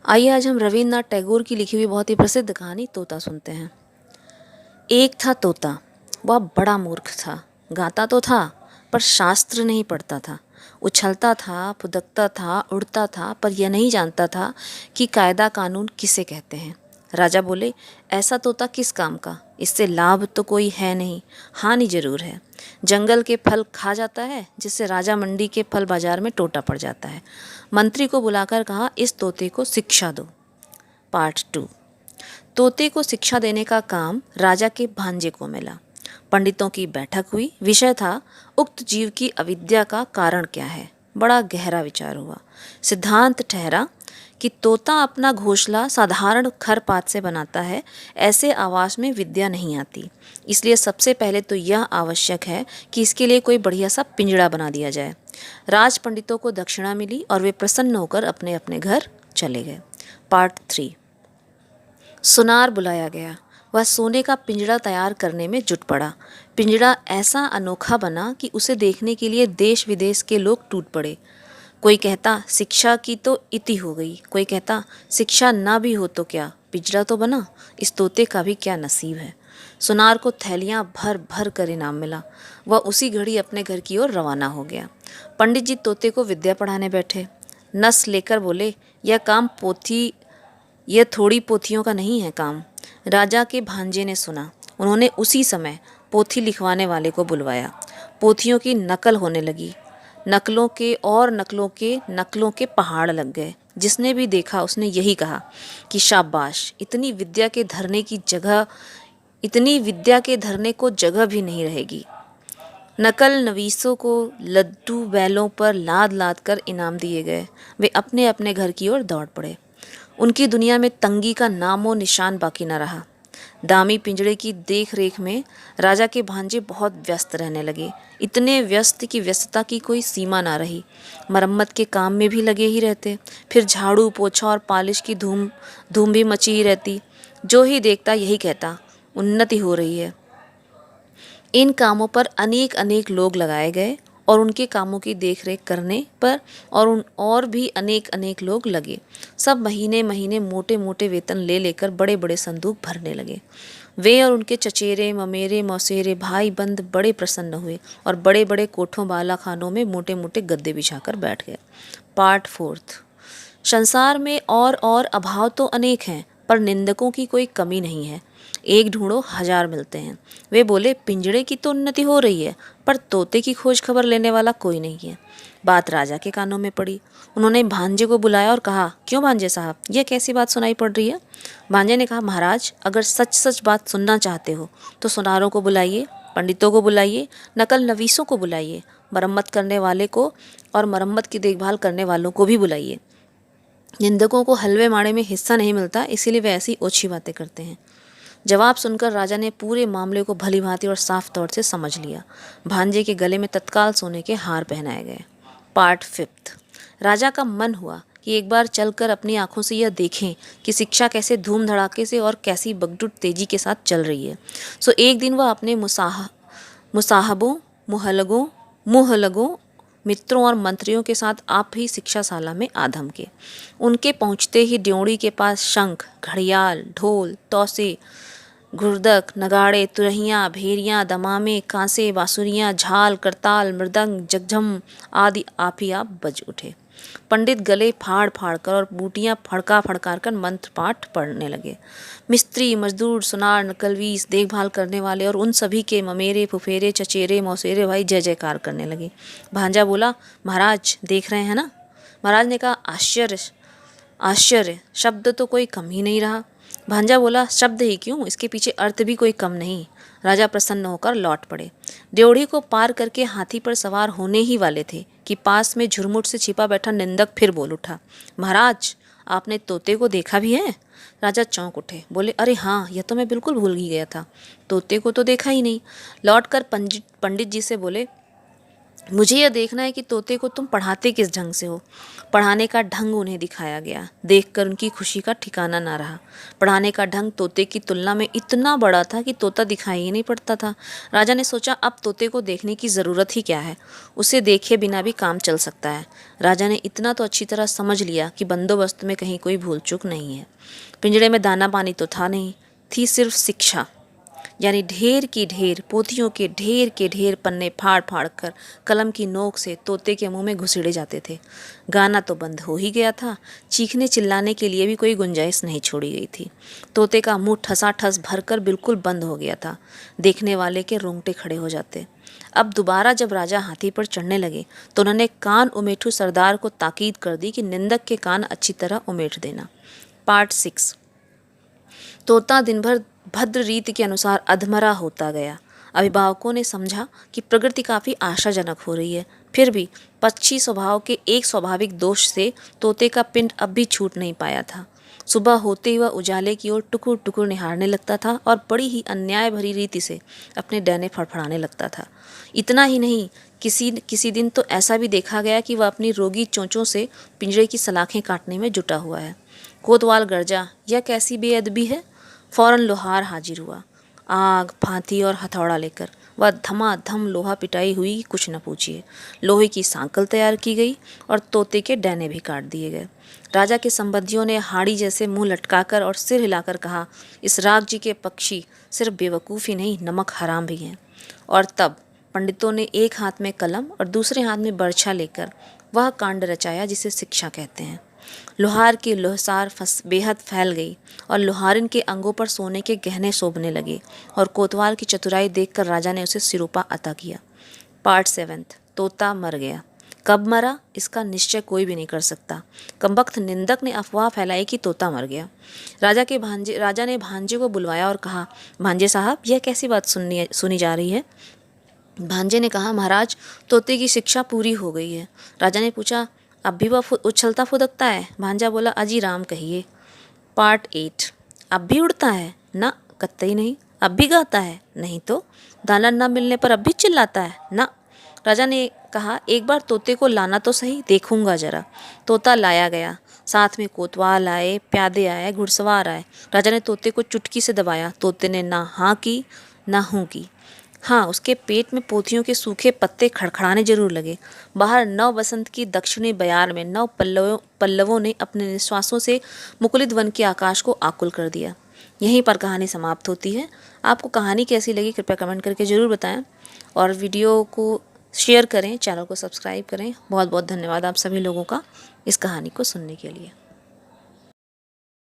आइए आज हम रवींद्रनाथ टैगोर की लिखी हुई बहुत ही प्रसिद्ध कहानी तोता सुनते हैं। एक था तोता, वह बड़ा मूर्ख था। गाता तो था पर शास्त्र नहीं पढ़ता था। उछलता था, फुदकता था, उड़ता था, पर यह नहीं जानता था कि कायदा कानून किसे कहते हैं। राजा बोले, ऐसा तोता किस काम का? इससे लाभ तो कोई है नहीं, हानि जरूर है। जंगल के फल खा जाता है, जिससे राजा मंडी के फल बाजार में टोटा पड़ जाता है। मंत्री को बुलाकर कहा, इस तोते को शिक्षा दो। पार्ट 2। तोते को शिक्षा देने का काम राजा के भांजे को मिला। पंडितों की बैठक हुई। विषय था, उक्त जीव की अविद्या का कारण क्या है। बड़ा गहरा विचार हुआ। सिद्धांत ठहरा कि तोता अपना घोंसला साधारण खरपात से बनाता है, ऐसे आवास में विद्या नहीं आती। इसलिए सबसे पहले तो यह आवश्यक है कि इसके लिए कोई बढ़िया सा पिंजड़ा बना दिया जाए। राज पंडितों को दक्षिणा मिली और वे प्रसन्न होकर अपने अपने घर चले गए। पार्ट 3। सुनार बुलाया गया। वह सोने का पिंजड़ा तैयार करने में जुट पड़ा। पिंजड़ा ऐसा अनोखा बना कि उसे देखने के लिए देश विदेश के लोग टूट पड़े। कोई कहता, शिक्षा की तो इति हो गई। कोई कहता, शिक्षा ना भी हो तो क्या, पिंजड़ा तो बना। इस तोते का भी क्या नसीब है। सुनार को थैलियां भर भर कर इनाम मिला। वह उसी घड़ी अपने घर की ओर रवाना हो गया। पंडित जी तोते को विद्या पढ़ाने बैठे। नस लेकर बोले, यह थोड़ी पोथियों का नहीं है काम। राजा के भांजे ने सुना। उन्होंने उसी समय पोथी लिखवाने वाले को बुलवाया। पोथियों की नकल होने लगी। नकलों के और नकलों के पहाड़ लग गए। जिसने भी देखा उसने यही कहा कि शाबाश, इतनी विद्या के धरने को जगह भी नहीं रहेगी। नकल नवीसों को लड्डू बैलों पर लाद लाद कर इनाम दिए गए। वे अपने अपने घर की ओर दौड़ पड़े। उनकी दुनिया में तंगी का नामो निशान बाकी न रहा। दामी पिंजड़े की देख रेख में राजा के भांजे बहुत व्यस्त रहने लगे। इतने व्यस्त कि व्यस्तता की कोई सीमा ना रही। मरम्मत के काम में भी लगे ही रहते। फिर झाड़ू पोछा और पालिश की धूम धूम भी मची ही रहती। जो ही देखता यही कहता, उन्नति हो रही है। इन कामों पर अनेक अनेक लोग लगाए गए और उनके कामों की देखरेख करने पर और भी अनेक अनेक लोग लगे। सब महीने महीने मोटे मोटे वेतन ले लेकर बड़े बड़े संदूक भरने लगे। वे और उनके चचेरे ममेरे मौसेरे भाई बंद बड़े प्रसन्न हुए और बड़े बड़े कोठों बाला खानों में मोटे मोटे गद्दे बिछाकर बैठ गए। पार्ट 4। संसार में और अभाव तो अनेक हैं, पर निंदकों की कोई कमी नहीं है। एक ढूंढो हजार मिलते हैं। वे बोले, पिंजड़े की तो उन्नति हो रही है, पर तोते की खोज खबर लेने वाला कोई नहीं है। बात राजा के कानों में पड़ी। उन्होंने भांजे को बुलाया और कहा, क्यों भांजे साहब, यह कैसी बात सुनाई पड़ रही है। भांजे ने कहा, महाराज, अगर सच सच बात सुनना चाहते हो तो सुनारों को बुलाइए, पंडितों को बुलाइए, नकल नवीसों को बुलाइए, मरम्मत करने वाले को और मरम्मत की देखभाल करने वालों को भी बुलाइए। निंदकों को हलवे माड़े में हिस्सा नहीं मिलता, इसीलिए वे ऐसी ओछी बातें करते हैं। जवाब सुनकर राजा ने पूरे मामले को भली भांति और साफ तौर से समझ लिया। भांजे के गले में तत्काल सोने के हार पहनाए गए। पार्ट 5। राजा का मन हुआ कि एक बार चलकर अपनी आंखों से यह देखें कि शिक्षा कैसे धूम धड़ाके से और कैसी बगडुट तेजी के साथ चल रही है। सो एक दिन वह अपने मुसाहबों मुहलगों मित्रों और मंत्रियों के साथ आप ही शिक्षाशाला में आधम के। उनके पहुंचते ही ड्योढ़ी के पास शंख, घड़ियाल, ढोल, तौसे, घुर्दक, नगाड़े, तुरहियां, भेरियां, दमामे, कांसे, बांसुरियां, झाल, करताल, मृदंग, जगझम आदि आप ही आप बज उठे। पंडित गले फाड़ फाड़ कर और बूटियां फड़का फड़कार कर मंत्र पाठ पढ़ने लगे। मिस्त्री, मजदूर, सुनार, नकलवीस, देखभाल करने वाले और उन सभी के ममेरे, फुफेरे, चचेरे, मौसेरे भाई जय जयकार करने लगे। भांजा बोला, महाराज देख रहे हैं ना। महाराज ने कहा, आश्चर्य आश्चर्य, शब्द तो कोई कम ही नहीं रहा। भांजा बोला, शब्द ही क्यों, इसके पीछे अर्थ भी कोई कम नहीं। राजा प्रसन्न होकर लौट पड़े। ड्योढ़ी को पार करके हाथी पर सवार होने ही वाले थे कि पास में झुरमुट से छिपा बैठा निंदक फिर बोल उठा, महाराज, आपने तोते को देखा भी है। राजा चौंक उठे। बोले, अरे हाँ, यह तो मैं बिल्कुल भूल ही गया था। तोते को तो देखा ही नहीं। लौटकर पंडित जी से बोले, मुझे यह देखना है कि तोते को तुम पढ़ाते किस ढंग से हो। पढ़ाने का ढंग उन्हें दिखाया गया। देखकर उनकी खुशी का ठिकाना ना रहा। पढ़ाने का ढंग तोते की तुलना में इतना बड़ा था कि तोता दिखाई ही नहीं पड़ता था। राजा ने सोचा, अब तोते को देखने की ज़रूरत ही क्या है, उसे देखे बिना भी काम चल सकता है। राजा ने इतना तो अच्छी तरह समझ लिया कि बंदोबस्त में कहीं कोई भूल चूक नहीं है। पिंजड़े में दाना पानी तो था नहीं, थी सिर्फ शिक्षा, यानी ढेर की ढेर, पोथियों के ढेर पन्ने फाड़ फाड़ कर कलम की नोक से तोते के मुंह में घुसेड़े जाते थे। गाना तो बंद हो ही गया था, चीखने चिल्लाने के लिए भी कोई गुंजाइश नहीं छोड़ी गई थी। तोते का मुंह ठसाठस भरकर बिल्कुल बंद हो गया था। देखने वाले के रोंगटे खड़े हो जाते। अब दोबारा जब राजा हाथी पर चढ़ने लगे तो उन्होंने कान उमेठू सरदार को ताकीद कर दी कि निंदक के कान अच्छी तरह उमेट देना। पार्ट 6। तोता दिन भर भद्र रीति के अनुसार अधमरा होता गया। अभिभावकों ने समझा कि प्रगति काफ़ी आशाजनक हो रही है, फिर भी पक्षी स्वभाव के एक स्वाभाविक दोष से तोते का पिंड अब भी छूट नहीं पाया था। सुबह होते ही वह उजाले की ओर टुकुर टुकुर निहारने लगता था और बड़ी ही अन्याय भरी रीति से अपने डैने फड़फड़ाने लगता था। इतना ही नहीं, किसी दिन तो ऐसा भी देखा गया कि वह अपनी रोगी चोंचों से पिंजरे की सलाखें काटने में जुटा हुआ है। कोतवाल गरजा, यह कैसी बेअदबी है। फौरन लोहार हाजिर हुआ, आग फांती और हथौड़ा लेकर। वह धमाधम लोहा पिटाई हुई कि कुछ न पूछिए। लोहे की सांकल तैयार की गई और तोते के डैने भी काट दिए गए। राजा के संबंधियों ने हाड़ी जैसे मुंह लटकाकर और सिर हिलाकर कहा, इस राज्य के पक्षी सिर्फ बेवकूफ़ ही नहीं, नमक हराम भी हैं। और तब पंडितों ने एक हाथ में कलम और दूसरे हाथ में बर्छा लेकर वह कांड रचाया जिसे शिक्षा कहते हैं। लोहार की लोहसार बेहद फैल गई और लोहारिन के अंगों पर सोने के गहने शोभने लगे और कोतवाल की चतुराई देखकर राजा ने उसे सिरोपा अता किया। पार्ट 7। तोता मर गया। कब मरा इसका निश्चय कोई भी नहीं कर सकता। कमबख्त निंदक ने अफवाह फैलाई कि तोता मर गया। राजा ने भांजे को बुलवाया और कहा, भांजे साहब, यह कैसी बात सुनी जा रही है। भांजे ने कहा, महाराज, तोते की शिक्षा पूरी हो गई है। राजा ने पूछा, अब भी वह उछलता फुदकता है। भांजा बोला, अजी राम कहिए। पार्ट 8। अब भी उड़ता है? ना, कतई नहीं। अब भी गाता है? नहीं तो। दाना न मिलने पर अब भी चिल्लाता है? ना। राजा ने कहा, एक बार तोते को लाना तो सही, देखूंगा जरा। तोता लाया गया। साथ में कोतवाल आए, प्यादे आए, घुड़सवार आए। राजा ने तोते को चुटकी से दबाया। तोते ने ना हाँ की ना हूँ की। हाँ, उसके पेट में पोथियों के सूखे पत्ते खड़खड़ाने जरूर लगे। बाहर नव बसंत की दक्षिणी बयार में नव पल्लवों ने अपने निश्वासों से मुकुलित वन के आकाश को आकुल कर दिया। यहीं पर कहानी समाप्त होती है। आपको कहानी कैसी लगी कृपया कमेंट करके ज़रूर बताएं और वीडियो को शेयर करें, चैनल को सब्सक्राइब करें। बहुत बहुत धन्यवाद आप सभी लोगों का इस कहानी को सुनने के लिए।